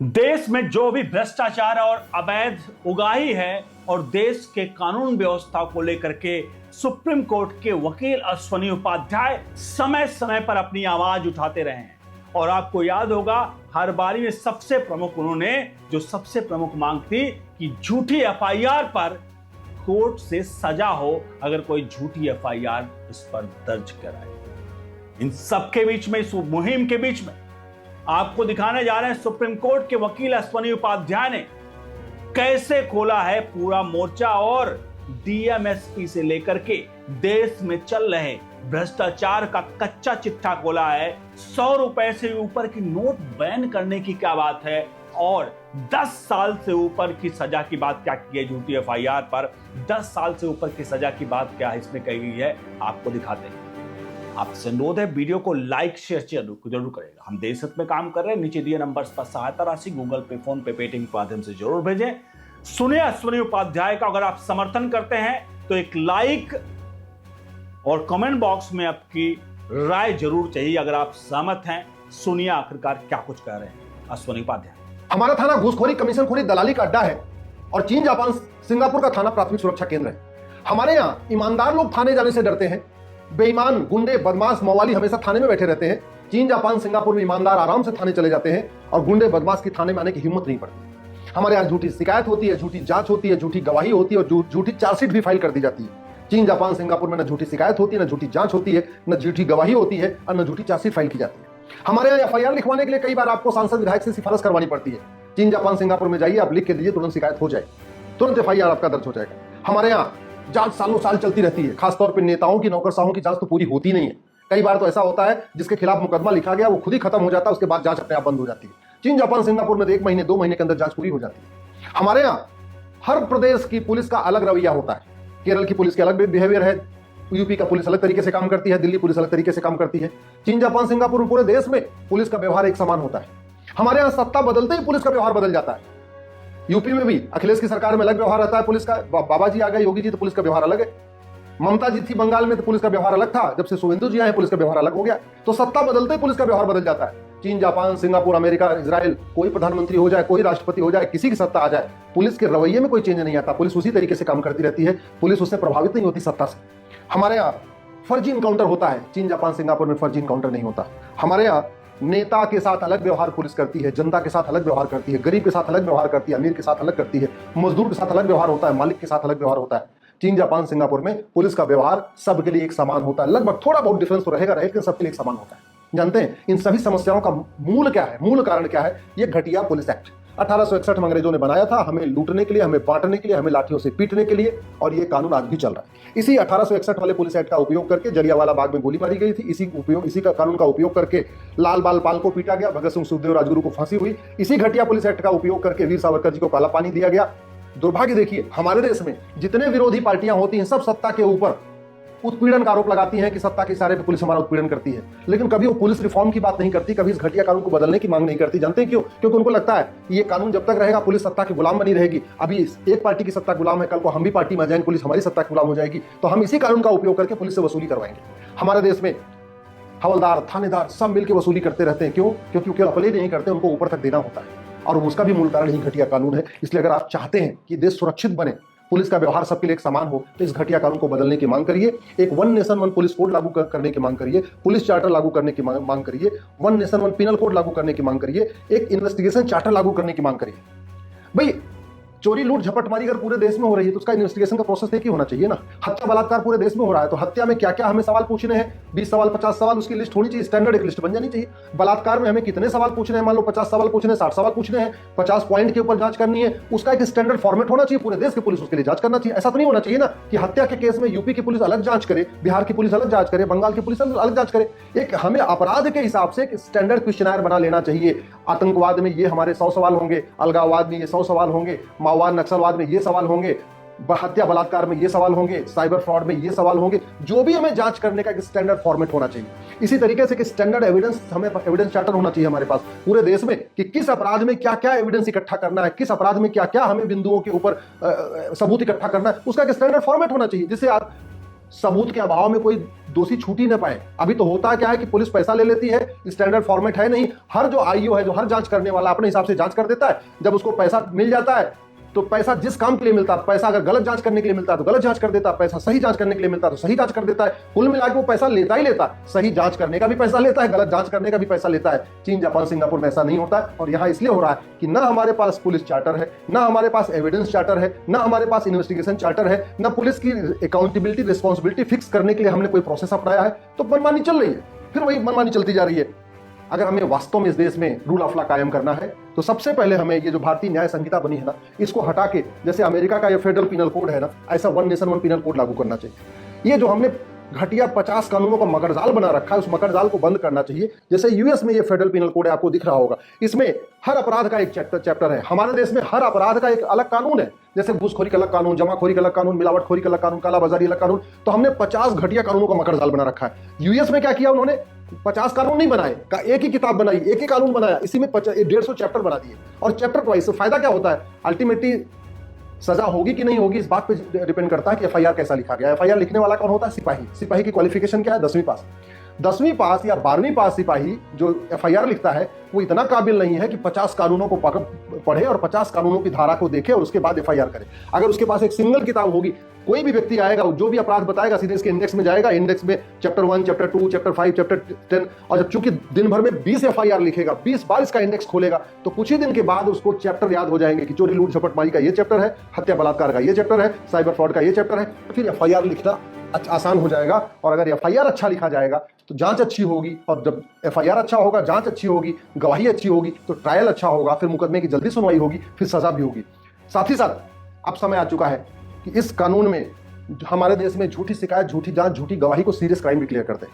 देश में जो भी भ्रष्टाचार और अवैध उगाही है और देश के कानून व्यवस्था को लेकर के सुप्रीम कोर्ट के वकील अश्वनी उपाध्याय समय समय पर अपनी आवाज उठाते रहे हैं। और आपको याद होगा हर बारी में सबसे प्रमुख मांग थी कि झूठी एफआईआर पर कोर्ट से सजा हो अगर कोई झूठी एफआईआर इस पर दर्ज कराए। इन सबके बीच में, इस मुहिम के बीच में आपको दिखाने जा रहे हैं सुप्रीम कोर्ट के वकील अश्वनी उपाध्याय ने कैसे खोला है पूरा मोर्चा और डीएमएसपी से लेकर के देश में चल रहे भ्रष्टाचार का कच्चा चिट्ठा खोला है। 100 रुपए से ऊपर की नोट बैन करने की क्या बात है और 10 साल से ऊपर की सजा की बात क्या की है। झूठी एफआईआर पर 10 साल से ऊपर की सजा की बात क्या है इसमें कही गई है, आपको दिखाते हैं। आपसे अनुरोध है वीडियो को लाइक शेयर जरूर करेगा। हम देश हित में काम कर रहे हैं। नीचे दिए नंबर्स पर सहायता राशि गूगल पे, फोन पे, पेटीएम के माध्यम से जरूर भेजें। सुने अश्वनी उपाध्याय का। अगर आप समर्थन करते हैं तो एक लाइक और कमेंट बॉक्स में आपकी राय जरूर चाहिए। अगर आप सहमत हैं, सुनिए आखिरकार क्या कुछ कह रहे हैं अश्वनी उपाध्याय। हमारा थाना घूसखोरी, कमीशनखोरी, दलाली का अड्डा है और चीन, जापान, सिंगापुर का थाना प्राथमिक सुरक्षा केंद्र है। हमारे यहाँ ईमानदार लोग थाने जाने से डरते हैं। बेईमान, गुंडे, बदमाश, मवाली हमेशा थाने में बैठे रहते हैं। चीन, जापान, सिंगापुर में ईमानदार आराम से थाने चले जाते हैं और गुंडे, बदमाश की थाने में आने की हिम्मत नहीं पड़ती। हमारे यहाँ झूठी शिकायत होती है, झूठी जांच होती है, झूठी गवाही होती है और झूठी चार्जशीट भी फाइल कर दी जाती है। चीन, जापान, सिंगापुर में न झूठी शिकायत होती है, न झूठी जांच होती है, न झूठी गवाही होती है और न झूठी चार्जशीट फाइल की जाती है। हमारे यहाँ एफआईआर लिखवाने के लिए कई बार आपको सांसद विधायक से सिफारिश करवानी पड़ती है। चीन, जापान, सिंगापुर में जाइए, आप लिख के दीजिए, तुरंत शिकायत हो जाए, तुरंत एफआईआर आपका दर्ज हो जाएगा। हमारे यहाँ जांच सालों साल चलती रहती है। खासतौर पर नेताओं की, नौकरशाहों की जांच तो पूरी होती नहीं है। कई बार तो ऐसा होता है जिसके खिलाफ मुकदमा लिखा गया वो खुद ही खत्म हो जाता है, उसके बाद जांच अपने आप बंद हो जाती है। चीन, जापान, सिंगापुर में 1 महीने 2 महीने के अंदर जांच पूरी हो जाती है। हमारे यहाँ हर प्रदेश की पुलिस का अलग रवैया होता है। केरल की पुलिस के अलग बिहेवियर है, यूपी का पुलिस अलग तरीके से काम करती है, दिल्ली पुलिस अलग तरीके से काम करती है। चीन, जापान, सिंगापुर, पूरे देश में पुलिस का व्यवहार एक समान होता है। हमारे यहाँ सत्ता बदलते ही पुलिस का व्यवहार बदल जाता है। यूपी में भी अखिलेश की सरकार में अलग व्यवहार रहता है पुलिस का। बाबा जी आ गए, योगी जी, तो पुलिस का व्यवहार अलग है। ममता जी थी बंगाल में तो पुलिस का व्यवहार अलग था, जब से शुभेंदु जी आए पुलिस का व्यवहार अलग हो गया। तो सत्ता बदलते ही पुलिस का व्यवहार बदल जाता है। चीन, जापान, सिंगापुर, अमेरिका, इजराइल, कोई प्रधानमंत्री हो जाए, कोई राष्ट्रपति हो जाए, किसी की सत्ता आ जाए, पुलिस के रवैये में कोई चेंज नहीं आता। पुलिस उसी तरीके से काम करती रहती है, पुलिस उससे प्रभावित नहीं होती सत्ता से। हमारे यहाँ फर्जी इनकाउंटर होता है, चीन, जापान, सिंगापुर में फर्जी इनकाउंटर नहीं होता। हमारे यहाँ नेता के साथ अलग व्यवहार पुलिस करती है, जनता के साथ अलग व्यवहार करती है, गरीब के साथ अलग व्यवहार करती है, अमीर के साथ अलग करती है, मजदूर के साथ अलग व्यवहार होता है, मालिक के साथ अलग व्यवहार होता है। चीन, जापान, सिंगापुर में पुलिस का व्यवहार सबके लिए एक समान होता है। लगभग थोड़ा बहुत डिफरेंस तो रहेगा, लेकिन सबके लिए एक समान होता है। जानते हैं इन सभी समस्याओं का मूल क्या है, मूल कारण क्या है? ये घटिया पुलिस एक्ट 1861 में अंग्रेजों ने बनाया था, हमें लूटने के लिए, हमें बांटने के लिए, हमें लाठियों से पीटने के लिए, और ये कानून आज भी चल रहा है। इसी 1861 वाले पुलिस एक्ट का उपयोग करके जलियांवाला बाग में गोली मारी गई थी। इसी का कानून का उपयोग करके लाल बाल पाल को पीटा गया, भगत सिंह, सुखदेव, राजगुरु को फांसी हुई। इसी घटिया पुलिस एक्ट का उपयोग करके वीर सावरकर जी को काला पानी दिया गया। दुर्भाग्य देखिए, हमारे देश में जितने विरोधी पार्टियां होती हैं सब सत्ता के ऊपर उत्पीड़न का आरोप लगाती हैं कि सत्ता के इशारे पे पुलिस हमारा उत्पीड़न करती है, लेकिन कभी वो पुलिस रिफॉर्म की बात नहीं करती, कभी इस घटिया कानून को बदलने की मांग नहीं करती। जानते हैं क्यों? क्योंकि उनको लगता है कि ये कानून जब तक रहेगा पुलिस सत्ता की गुलाम बनी रहेगी। अभी एक पार्टी की सत्ता गुलाम है, कल को हम भी पार्टी में जाएंगे, पुलिस हमारी सत्ता की गुलाम हो जाएगी, तो हम इसी कानून का उपयोग करके पुलिस से वसूली करवाएंगे। हमारे देश में हवलदार, थानेदार सब मिलकर वसूली करते रहते हैं। क्यों? क्योंकि केवल अपने नहीं करते, उनको ऊपर तक देना होता है, और उसका भी मूल कारण ही घटिया कानून है। इसलिए अगर आप चाहते हैं कि देश सुरक्षित बने, पुलिस का व्यवहार सबके लिए एक समान हो, तो इस घटिया कानून को बदलने की मांग करिए। एक one nation one police code लागू करने की मांग करिए, पुलिस चार्टर लागू करने की मांग करिए, one nation one penal code लागू करने की मांग करिए, एक इन्वेस्टिगेशन चार्टर लागू करने की मांग करिए। भाई चोरी, लूट, झपटमारी अगर पूरे देश में हो रही है तो उसका इन्वेस्टिगेशन का प्रोसेस एक ही होना चाहिए ना। हत्या, बलात्कार पूरे देश में हो रहा है तो हत्या में क्या क्या हमें सवाल पूछने हैं, 20 सवाल, 50 सवाल, उसकी लिस्ट होनी चाहिए, स्टैंडर्ड एक लिस्ट बन जानी चाहिए। बलात्कार में हमें कितने सवाल पूछने हैं, मान लो 50 सवाल पूछने हैं, 60 सवाल पूछने हैं, 50 पॉइंट के ऊपर जांच करनी है, उसका एक स्टैंडर्ड फॉर्मेट होना चाहिए। पूरे देश की पुलिस उसके लिए जांच करना चाहिए। ऐसा तो नहीं होना चाहिए ना कि हत्या के केस में यूपी की पुलिस अलग जांच करे, बिहार की पुलिस अलग जांच करे, बंगाल की पुलिस अलग जांच करे। एक हमें अपराध के हिसाब से एक स्टैंडर्ड क्वेश्चनायर बना लेना चाहिए। आतंकवाद में ये हमारे 100 सवाल होंगे, अलगाववाद में ये 100 सवाल होंगे, माओवाद, नक्सलवाद में ये सवाल होंगे, हत्या बलात्कार में ये सवाल होंगे, साइबर फ्रॉड में ये सवाल होंगे। जो भी हमें जांच करने का एक स्टैंडर्ड फॉर्मेट होना चाहिए। इसी तरीके से कि स्टैंडर्ड एविडेंस, हमें एविडेंस चार्टर होना चाहिए हमारे पास पूरे देश में कि किस अपराध में क्या क्या एविडेंस इकट्ठा करना है, किस अपराध में क्या क्या हमें बिंदुओं के ऊपर सबूत इकट्ठा करना है, उसका एक स्टैंडर्ड फॉर्मेट होना चाहिए, जिससे आप सबूत के अभाव में कोई दोषी छूट ही ना पाए। अभी तो होता क्या है कि पुलिस पैसा ले लेती है, स्टैंडर्ड फॉर्मेट है नहीं, हर जो आईओ है, जो हर जांच करने वाला अपने हिसाब से जांच कर देता है। जब उसको पैसा मिल जाता है तो पैसा जिस काम के लिए मिलता है, पैसा अगर गलत जांच करने के लिए मिलता है तो गलत जांच कर देता है, पैसा सही जांच करने के लिए मिलता है तो सही जांच कर देता है। कुल मिला के वो पैसा लेता ही लेता है, सही जांच करने का भी पैसा लेता है, गलत जांच करने का भी पैसा लेता है। चीन, जापान, सिंगापुर में ऐसा नहीं होता है। और यहाँ इसलिए हो रहा है कि ना हमारे पास पुलिस चार्टर है, ना हमारे पास एविडेंस चार्टर है, ना हमारे पास इन्वेस्टिगेशन चार्टर है, ना पुलिस की अकाउंटेबिलिटी, रिस्पॉन्सिबिलिटी फिक्स करने के लिए हमने कोई प्रोसेस अपनाया है। तो मनमानी चल रही है, फिर वही मनमानी चलती जा रही है। अगर हमें वास्तव में इस देश में रूल ऑफ लॉ कायम करना है तो सबसे पहले हमें ये जो भारतीय न्याय संहिता बनी है ना, इसको हटा के जैसे अमेरिका का ये फेडरल पिनल कोड है ना, ऐसा one nation one penal code लागू करना चाहिए। ये जो हमने घटिया 50 कानूनों का मकरजाल बना रखा है, उस मकरजाल को बंद करना चाहिए। जैसे यूएस में ये फेडरल पिनल कोड है, आपको दिख रहा होगा, इसमें हर अपराध का एक चैप्टर है। हमारे देश में हर अपराध का एक अलग कानून है, जैसे घूसखोरी का अलग कानून, जमाखोरी का अलग कानून, मिलावटखोरी का अलग कानून, कालाबाजारी अलग कानून। तो हमने 50 घटिया कानूनों का मकरजाल बना रखा है। यूएस में क्या किया उन्होंने, 50 कानून नहीं बनाए, एक ही किताब बनाई, एक ही कानून बनाया, इसी में 150 चैप्टर बना दिए। और चैप्टर वाइज फायदा क्या होता है, अल्टीमेटली सजा होगी कि नहीं होगी इस बात पे डिपेंड करता है कि एफआईआर कैसा लिखा गया है। एफआईआर लिखने वाला कौन होता है, सिपाही। सिपाही की क्वालिफिकेशन क्या है, 10वीं पास। 10वीं पास या 12वीं पास सिपाही जो एफआईआर लिखता है वो इतना काबिल नहीं है कि 50 कानूनों को पढ़े और 50 कानूनों की धारा को देखे और उसके बाद एफआईआर करे। अगर उसके पास एक सिंगल किताब होगी, कोई भी व्यक्ति आएगा, जो भी अपराध बताएगा सीधे इसके इंडेक्स में जाएगा, इंडेक्स में चैप्टर 1, चैप्टर 2, चैप्टर 5, चैप्टर 10। और जब चूंकि दिन भर में 20 एफआईआर लिखेगा, 20 बार इसका इंडेक्स खोलेगा, तो कुछ ही दिन के बाद उसको चैप्टर याद हो जाएंगे कि चोरी लूट झपटमारी का ये चैप्टर है, हत्या बलात्कार का ये चैप्टर है, साइबर फ्रॉड का ये चैप्टर है। तो फिर एफआईआर लिखना आसान हो जाएगा। और अगर एफआईआर अच्छा लिखा जाएगा तो जांच अच्छी होगी, और जब एफआईआर अच्छा होगा, जांच अच्छी होगी, गवाही अच्छी होगी, तो ट्रायल अच्छा होगा, फिर मुकदमे की जल्दी सुनवाई होगी, फिर सजा भी होगी। साथ ही साथ अब समय आ चुका है कि इस कानून में हमारे देश में झूठी शिकायत, झूठी जांच, झूठी गवाही को सीरियस क्राइम डिक्लेयर कर दें।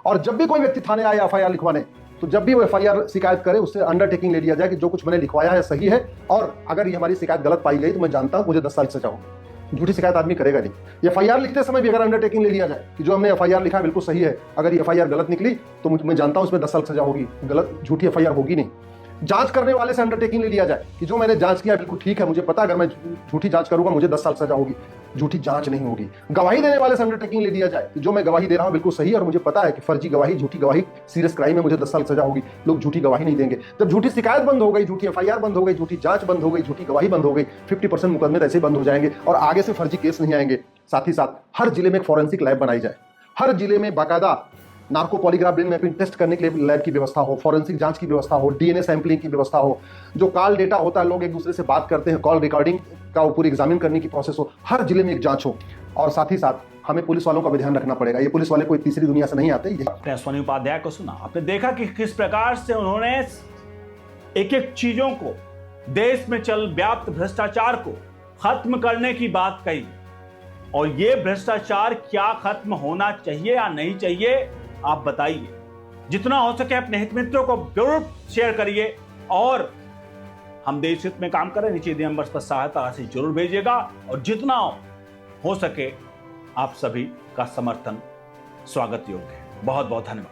और जब भी कोई व्यक्ति थाने आए एफआईआर लिखवाने, तो जब भी वो एफआईआर शिकायत करे, उससे अंडरटेकिंग ले लिया जाए कि जो कुछ मैंने लिखवाया है सही है, और अगर ये हमारी शिकायत गलत पाई गई तो मैं जानता हूं मुझे 10 साल की सजा होगी। झूठी शिकायत आदमी करेगा नहीं। एफआईआर लिखते समय भी अगर अंडरटेकिंग ले लिया जाए कि जो हमने एफआईआर लिखा है बिल्कुल सही है, अगर ये एफआईआर गलत निकली तो मैं जानता हूं उसमें 10 साल सजा होगी, गलत झूठी एफआईआर होगी नहीं। जांच करने वाले से अंडरटेकिंग ले लिया जाए कि जो मैंने जांच किया बिल्कुल ठीक है, मुझे पता अगर मैं झूठी जांच करूंगा मुझे 10 साल सजा होगी, झूठी जांच नहीं होगी। गवाही देने वाले से अंडरटेकिंग ले लिया जाए कि जो मैं गवाही दे रहा हूं बिल्कुल सही है, और मुझे पता है कि फर्जी गवाही, झूठी गवाही सीरियस क्राइम में मुझे 10 साल सजा होगी, लोग झूठी गवाही नहीं देंगे। जब झूठी शिकायत बंद हो गई, झूठी एफआईआर बंद हो गई, झूठी जांच बंद हो गई, झूठी गवाही बंद हो गई, 50% मुकदमे ऐसे बंद हो जाएंगे और आगे से फर्जी केस नहीं आएंगे। साथ ही साथ हर जिले में एक फॉरेंसिक लैब बनाई जाए, हर जिले में बाकायदा narco polygraph brain mapping test करने के लिए लैब की व्यवस्था हो, फॉरेंसिक जांच की व्यवस्था हो, डीएनए सैंपलिंग की व्यवस्था हो, जो कॉल डेटा होता है, लोग एक दूसरे से बात करते हैं, कॉल रिकॉर्डिंग का वो पूरी एग्जामिन करने की प्रोसेस हो, हर जिले में एक जांच हो। और साथ ही साथ हमें पुलिस वालों का भी ध्यान रखना पड़ेगा। ये पुलिस वाले कोई तीसरी दुनिया से नहीं आते। आपने अश्वनी उपाध्याय को सुना, आपने देखा कि किस प्रकार से उन्होंने एक एक चीजों को, देश में चल व्याप्त भ्रष्टाचार को खत्म करने की बात कही। और ये भ्रष्टाचार क्या खत्म होना चाहिए या नहीं चाहिए, आप बताइए। जितना हो सके अपने हित मित्रों को जरूर शेयर करिए, और हम देश हित में काम करें। नीचे दिए नंबर्स पर सहायता राशि जरूर भेजिएगा, और जितना हो सके आप सभी का समर्थन स्वागत योग्य है। बहुत बहुत धन्यवाद।